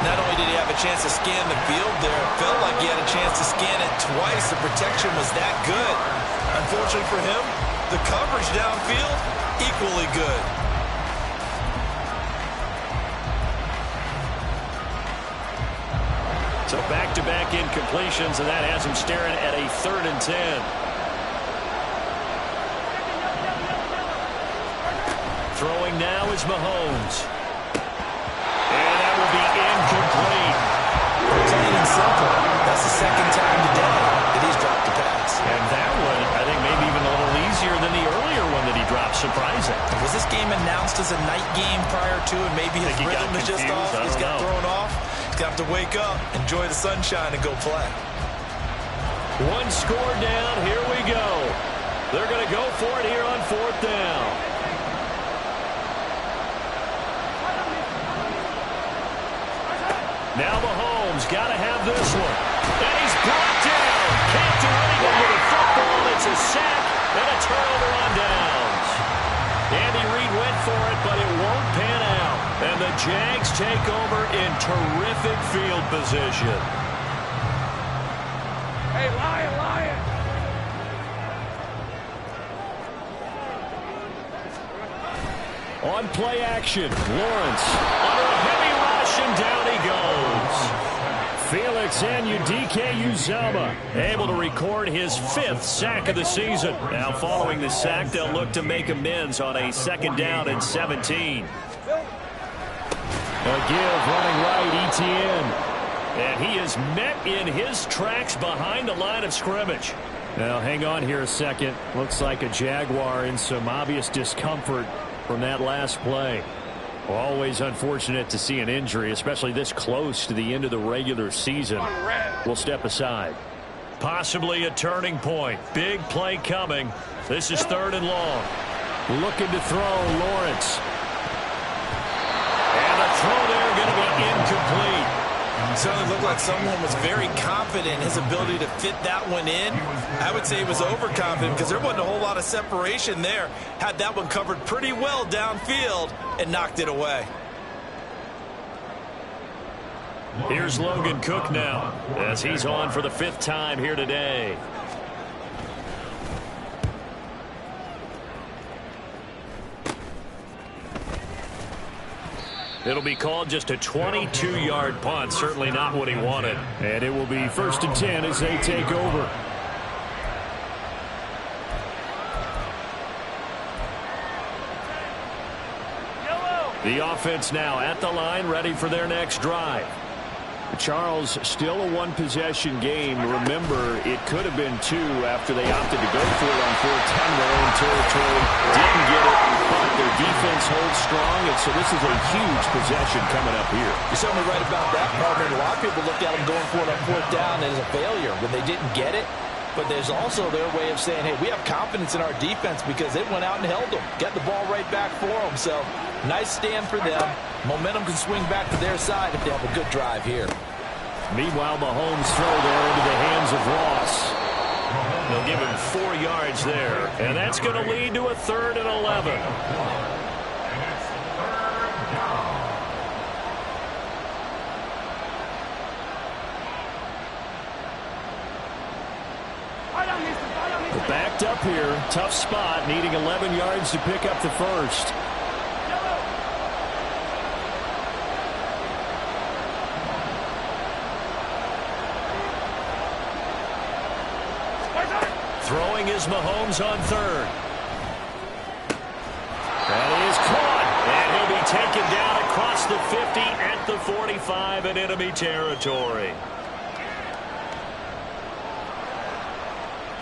Not only did he have a chance to scan the field there, it felt like he had a chance to scan it twice. The protection was that good. Unfortunately for him, the coverage downfield, equally good. So back-to-back incompletions, and that has him staring at a 3rd and 10. Throwing now is Mahomes. And that will be incomplete. Plain and simple. That's the second time today that he's dropped the pass. And that one, I think, maybe even a little easier than the earlier one that he dropped. Surprising. Was this game announced as a night game prior to, and maybe his rhythm is just off? He's got thrown off. He's got to wake up, enjoy the sunshine, and go play. One score down. Here we go. They're going to go for it here on 4th down. Now Mahomes got to have this one. And he's brought down. Can't do anything with a football. It's a sack and a turnover on downs. Andy Reid went for it, but it won't pan out. And the Jags take over in terrific field position. Hey, Lion! On play action, Lawrence under a heavy rush, and down he goes. Felix Anudike-Uzomah able to record his 5th sack of the season. Now following the sack, they'll look to make amends on a 2nd down and 17. A give running right, Etienne. And he is met in his tracks behind the line of scrimmage. Now hang on here a second. Looks like a Jaguar in some obvious discomfort from that last play. Always unfortunate to see an injury, especially this close to the end of the regular season. We'll step aside. Possibly a turning point. Big play coming. This is 3rd and long. Looking to throw, Lawrence. And the throw there going to be incomplete. It certainly looked like someone was very confident in his ability to fit that one in. I would say he was overconfident because there wasn't a whole lot of separation there. Had that one covered pretty well downfield and knocked it away. Here's Logan Cook now as he's on for the 5th time here today. It'll be called just a 22-yard punt. Certainly not what he wanted. And it will be 1st and 10 as they take over. The offense now at the line, ready for their next drive. Charles, still a one-possession game. Remember, it could have been 2 after they opted to go for it on 4th down in their own territory. Didn't get it, but their defense holds strong, and so this is a huge possession coming up here. You're certainly right about that, partner. A lot of people looked at them going for it on 4th down as a failure when they didn't get it. But there's also their way of saying, hey, we have confidence in our defense because it went out and held them. Got the ball right back for them. So nice stand for them. Momentum can swing back to their side if they have a good drive here. Meanwhile, Mahomes throw there into the hands of Ross. They'll give him 4 yards there. And that's going to lead to a 3rd and 11. Backed up here, tough spot, needing 11 yards to pick up the 1st. Throwing is Mahomes on 3rd. That is caught. And he'll be taken down across the 50 at the 45 in enemy territory.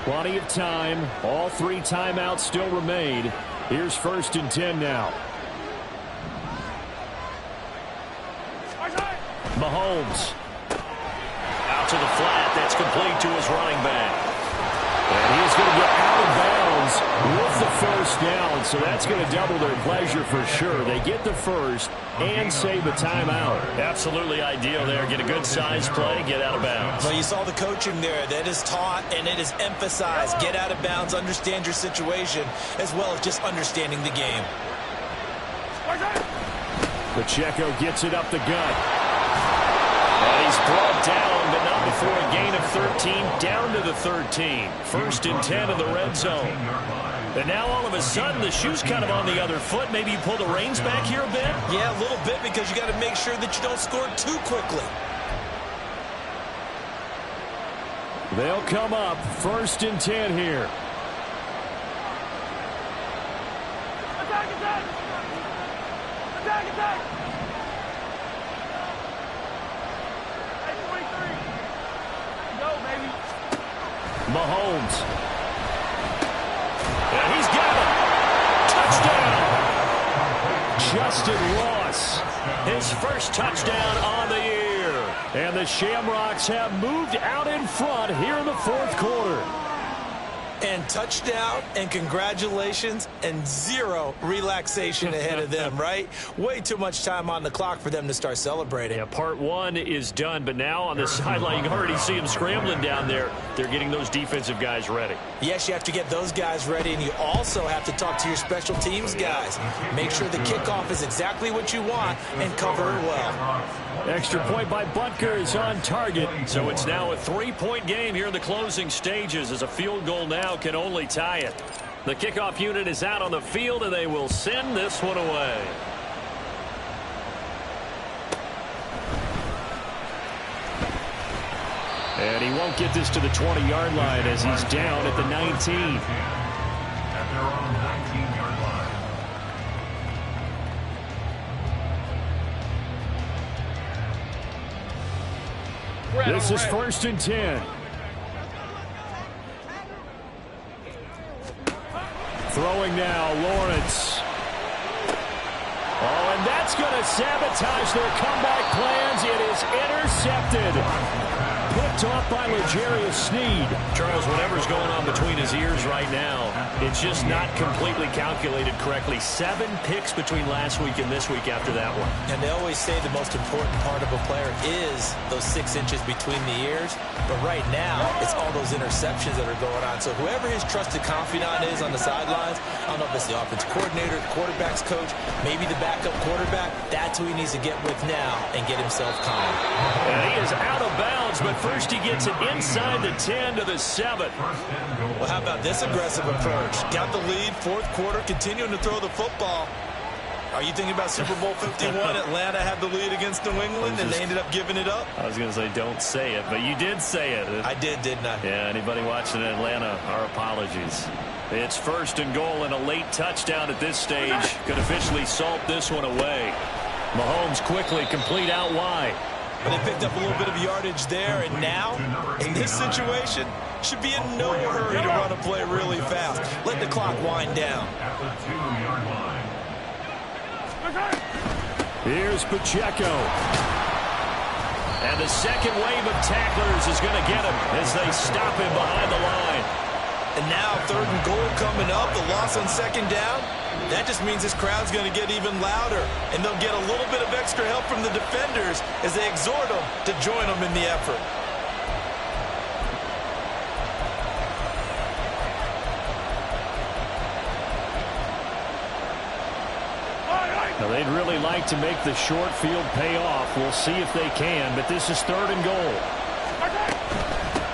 Plenty of time. All 3 timeouts still remain. Here's 1st and 10 now. Mahomes. Out to the flat. That's complete to his running back. And he's going to get out of bounds with the 1st down, so that's going to double their pleasure for sure. They get the 1st and save a timeout. Absolutely ideal there. Get a good size play, get out of bounds. Well, you saw the coaching there. That is taught and it is emphasized. Get out of bounds, understand your situation, as well as just understanding the game. Pacheco gets it up the gut. And he's brought down, but not before a gain of 13, down to the 13. 1st and 10 in the red zone. And now all of a sudden the shoe's kind of on the other foot. Maybe you pull the reins back here a bit? Yeah, a little bit, because you got to make sure that you don't score too quickly. They'll come up 1st and 10 here. Attack, attack! Attack, attack! Hey, 23. Go, baby. Mahomes. And he's got it. Touchdown. Justin Ross. His first touchdown on the year. And the Shamrocks have moved out in front here in the 4th quarter. And touchdown, and congratulations, and 0 relaxation ahead of them, right? Way too much time on the clock for them to start celebrating. Yeah, part 1 is done, but now on the sideline, you can already see them scrambling down there. They're getting those defensive guys ready. Yes, you have to get those guys ready, and you also have to talk to your special teams guys. Make sure the kickoff is exactly what you want and cover it well. Extra point by Butker is on target. So it's now a 3-point game here in the closing stages, as a field goal now can only tie it. The kickoff unit is out on the field, and they will send this one away. And he won't get this to the 20-yard line as he's down at the 19. At their own 19-yard line. This is 1st and 10. Throwing now, Lawrence. Oh, and that's going to sabotage their comeback plans. It is intercepted. Picked off by L'Jarius Sneed. Charles, whatever's going on between his ears right now, it's just not completely calculated correctly. 7 picks between last week and this week after that one. And they always say the most important part of a player is those 6 inches between the ears. But right now, it's all those interceptions that are going on. So whoever his trusted confidant is on the sidelines, I don't know if it's the offensive coordinator, the quarterback's coach, maybe the backup quarterback, that's who he needs to get with now and get himself calm. And he is out of bounds, but first he gets it inside the 10 to the 7. Well, how about this aggressive approach? Got the lead, 4th quarter, continuing to throw the football. Are you thinking about Super Bowl 51? Atlanta had the lead against New England, and they ended up giving it up? I was going to say don't say it, but you did say it. I did, didn't I? Yeah, anybody watching Atlanta, our apologies. It's 1st and goal, and a late touchdown at this stage could officially salt this one away. Mahomes quickly complete out wide. But they picked up a little bit of yardage there, and now, in this situation, should be in no hurry to run a play really fast. Let the clock wind down. At the 2-yard line. Here's Pacheco. And the second wave of tacklers is going to get him as they stop him behind the line. And now 3rd and goal coming up, the loss on 2nd down. That just means this crowd's going to get even louder, and they'll get a little bit of extra help from the defenders as they exhort them to join them in the effort. Now, they'd really like to make the short field pay off. We'll see if they can, but this is 3rd and goal.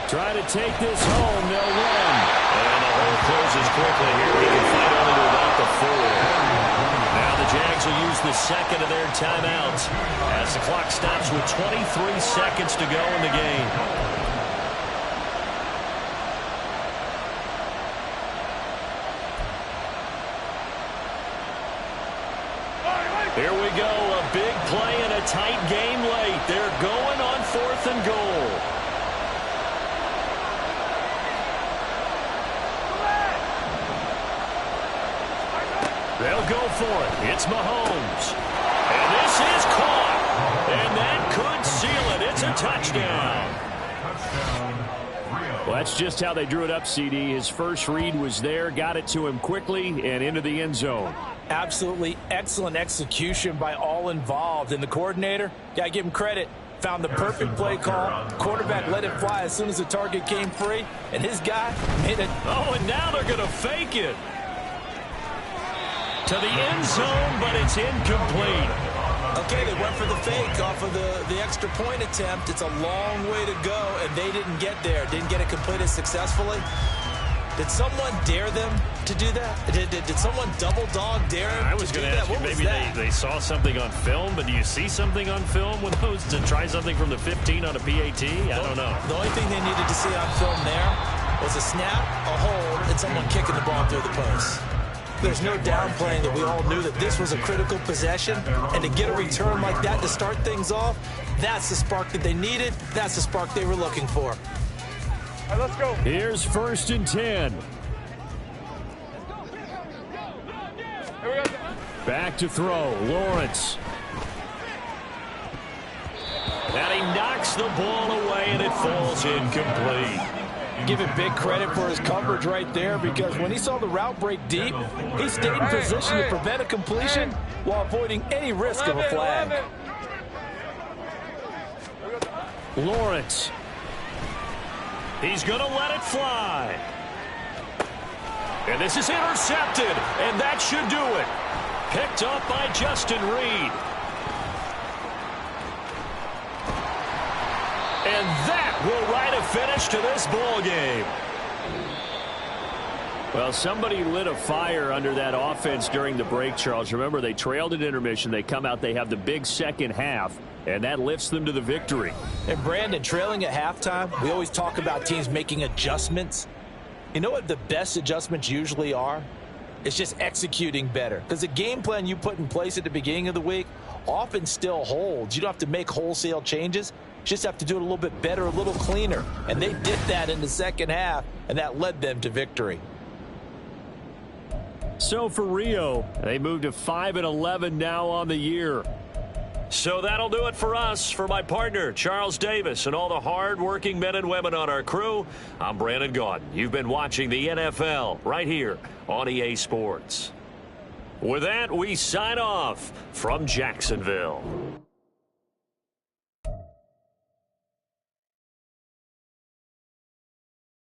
Try to take this home. They'll run. And the hole closes quickly here. He can fight only to about the 4. Now the Jags will use the second of their timeouts as the clock stops with 23 seconds to go in the game. Here we go, a big play and a tight game late. They're going on 4th and goal. go for it. It's Mahomes. And this is caught. And that could seal it. It's a touchdown. Well, that's just how they drew it up, CD. His first read was there, got it to him quickly, and into the end zone. Absolutely excellent execution by all involved. And the coordinator, got to give him credit, found the perfect play call. Quarterback let it fly as soon as the target came free, and his guy made it. Oh, and now they're going to fake it to the end zone, but it's incomplete. Okay, they went for the fake off of the extra point attempt. It's a long way to go, and they didn't get there. Didn't get it completed successfully. Did someone dare them to do that? Did someone double dog dare them? I was going to ask you, maybe they saw something on film, but do you see something on film with those to try something from the 15 on a PAT? I don't know. The only thing they needed to see on film there was a snap, a hold, and someone kicking the ball through the post. There's no downplaying that we all knew that this was a critical possession, and to get a return like that to start things off, that's the spark that they needed. That's the spark they were looking for. All right, let's go. Here's 1st and 10. Here we go. Back to throw. Lawrence. And he knocks the ball away, and it falls incomplete. Give him big credit for his coverage right there, because when he saw the route break deep, he stayed in position to prevent a completion while avoiding any risk of a flag. Lawrence. He's going to let it fly. And this is intercepted, and that should do it. Picked up by Justin Reed. And that will write a finish to this ball game. Well, somebody lit a fire under that offense during the break, Charles. Remember, they trailed at intermission. They come out, they have the big second half, and that lifts them to the victory. And Brandon, trailing at halftime, we always talk about teams making adjustments. You know what the best adjustments usually are? It's just executing better. Because the game plan you put in place at the beginning of the week often still holds. You don't have to make wholesale changes. You just have to do it a little bit better, a little cleaner. And they did that in the second half, and that led them to victory. So for Rio, they move to 5-11 now on the year. So that'll do it for us. For my partner, Charles Davis, and all the hard-working men and women on our crew, I'm Brandon Gaudin. You've been watching the NFL right here on EA Sports. With that, we sign off from Jacksonville.